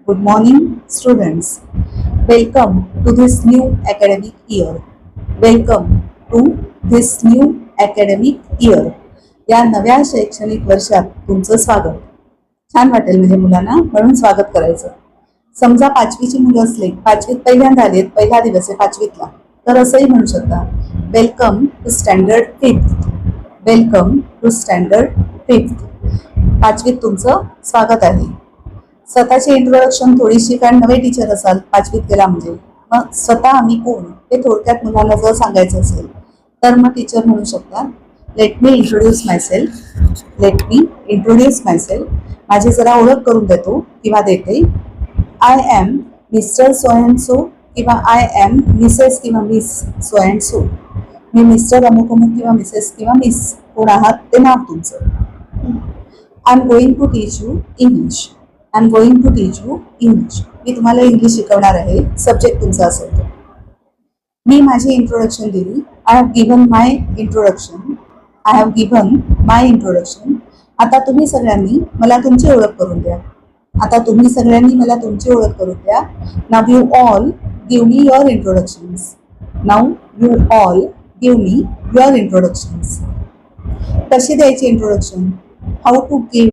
Good morning, students. Welcome to this new academic year. Welcome to this new academic year. या नव्या शैक्षणिक वर्षात तुमचं स्वागत. छान वाटेल म्हणजे मुलांना, म्हणून स्वागत करायचं. समजा पाचवीची मुलं असले, पाचवीत पहिल्यांदा आलेत, पहिला दिवस आहे पाचवीतला, तर असंही म्हणू शकता, welcome to standard fifth. Welcome to standard fifth. पाचवीत तुमचं स्वागत आहे. स्वतःची इंट्रोडक्शन थोडीशी, कारण नवे टीचर असाल पाचवीत गेला म्हणजे, मग स्वतः आम्ही कोण हे थोडक्यात मुलांना जर सांगायचं असेल तर मग टीचर म्हणू शकता, let me introduce myself. Let me introduce myself. माझी जरा ओळख करून देतो किंवा देते. I am Mr so and so किंवा आय एम मिसेस किंवा मिस सो अँड सो. मी मिस्टर अमुक अमुक किंवा मिसेस किंवा मिस कोण आहात ते नाव तुमचं. I am going to teach you English. I am going to teach you English. मी तुम्हाला इंग्लिश शिकवणार आहे. सब्जेक्ट तुमचा असेल तर. मी माझी इंट्रोडक्शन दिली. I have given my introduction. I have given my introduction. आता तुम्ही सगळ्यांनी मला तुमची ओळख करून द्या. आता तुम्ही सगळ्यांनी मला तुमची ओळख करून द्या. नाव you all give me your introductions. नाव you all give me your introductions. कशी द्यायची इंट्रोडक्शन? How to give